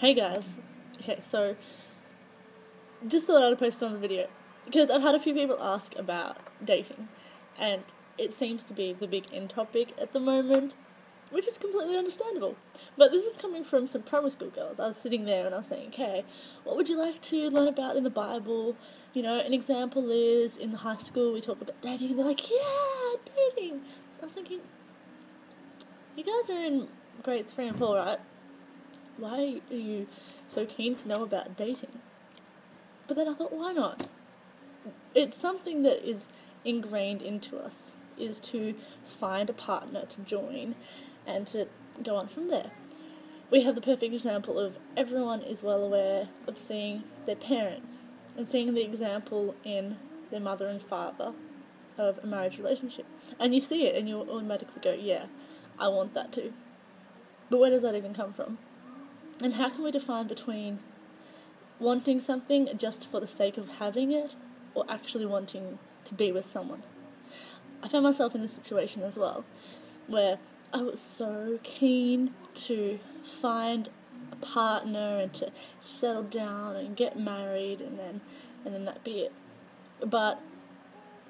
Hey guys. Okay, so just thought I'd post on the video because I've had a few people ask about dating, and it seems to be the big in topic at the moment, which is completely understandable. But this is coming from some primary school girls. I was sitting there and I was saying, okay, what would you like to learn about in the Bible? You know, an example is in high school we talk about dating, and they're like, yeah, dating. I was thinking, you guys are in grade 3 and 4, right? Why are you so keen to know about dating? But then I thought, why not? It's something that is ingrained into us, is to find a partner to join and to go on from there. We have the perfect example of everyone is well aware of seeing their parents and seeing the example in their mother and father of a marriage relationship. And you see it and you automatically go, yeah, I want that too. But where does that even come from? And how can we define between wanting something just for the sake of having it or actually wanting to be with someone? I found myself in this situation as well, where I was so keen to find a partner and to settle down and get married and then that'd be it. But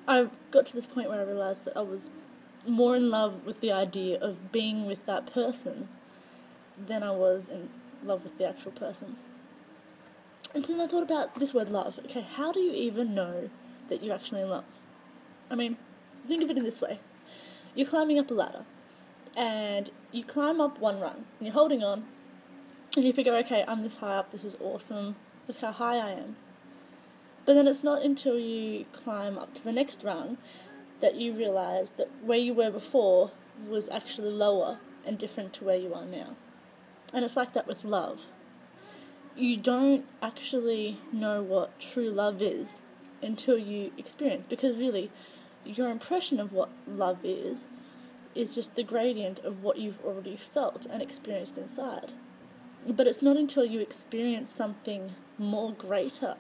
I got to this point where I realised that I was more in love with the idea of being with that person than I was in love with the actual person. And so then I thought about this word love. Okay, how do you even know that you're actually in love? I mean, think of it in this way. You're climbing up a ladder, and you climb up one rung, and you're holding on, and you figure, okay, I'm this high up, this is awesome, look how high I am. But then it's not until you climb up to the next rung that you realise that where you were before was actually lower and different to where you are now. And it's like that with love. You don't actually know what true love is until you experience, because really, your impression of what love is just the gradient of what you've already felt and experienced inside. But it's not until you experience something more greater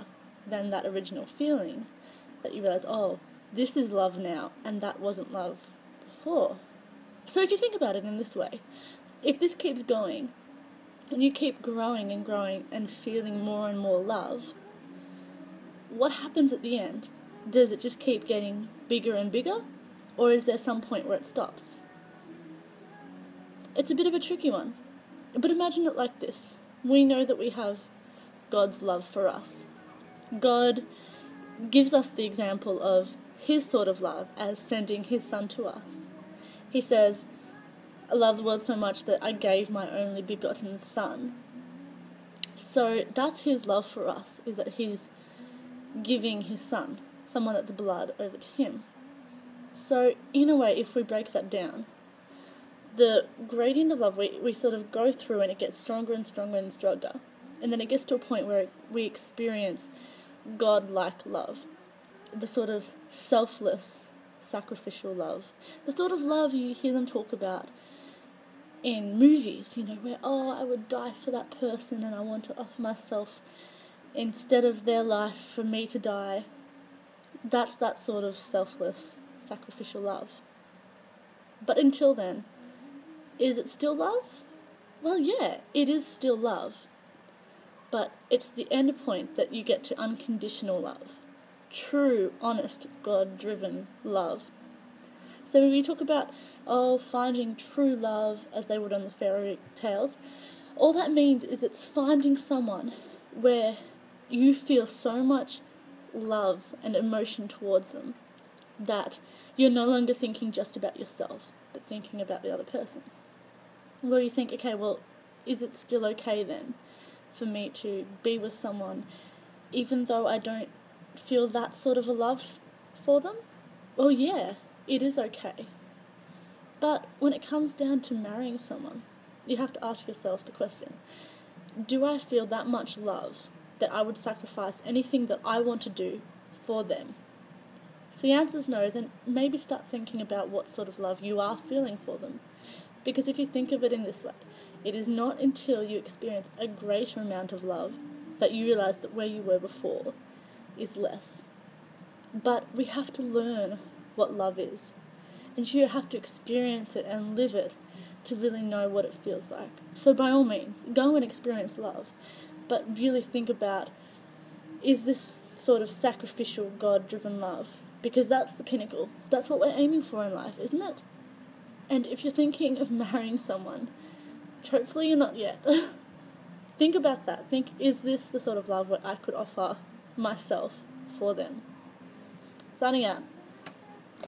than that original feeling that you realise, oh, this is love now, and that wasn't love before. So if you think about it in this way, if this keeps going, and you keep growing and growing and feeling more and more love, what happens at the end? Does it just keep getting bigger and bigger? Or is there some point where it stops? It's a bit of a tricky one. But imagine it like this. We know that we have God's love for us. God gives us the example of his sort of love as sending his son to us. He says, I love the world so much that I gave my only begotten son. So that's his love for us, is that he's giving his son, someone that's blood, over to him. So in a way, if we break that down, the gradient of love we sort of go through, and it gets stronger and stronger and stronger. And then it gets to a point where we experience God-like love, the sort of selfless, sacrificial love, the sort of love you hear them talk about in movies, you know, where, oh, I would die for that person and I want to offer myself instead of their life for me to die. That's that sort of selfless, sacrificial love. But until then, is it still love? Well, yeah, it is still love. But it's the end point that you get to unconditional love. True, honest, God-driven love. So when we talk about, finding true love, as they would on the fairy tales, all that means is it's finding someone where you feel so much love and emotion towards them that you're no longer thinking just about yourself, but thinking about the other person. Where you think, okay, well, is it still okay then for me to be with someone even though I don't feel that sort of a love for them? Well, yeah, it is okay. But when it comes down to marrying someone, you have to ask yourself the question, do I feel that much love that I would sacrifice anything that I want to do for them? If the answer is no, then maybe start thinking about what sort of love you are feeling for them. Because if you think of it in this way, it is not until you experience a greater amount of love that you realise that where you were before is less. But we have to learn what love is. And you have to experience it and live it to really know what it feels like. So by all means, go and experience love, but really think about, is this sort of sacrificial, God-driven love? Because that's the pinnacle. That's what we're aiming for in life, isn't it? And if you're thinking of marrying someone, hopefully you're not yet, think about that. Think, is this the sort of love that I could offer myself for them? Signing out.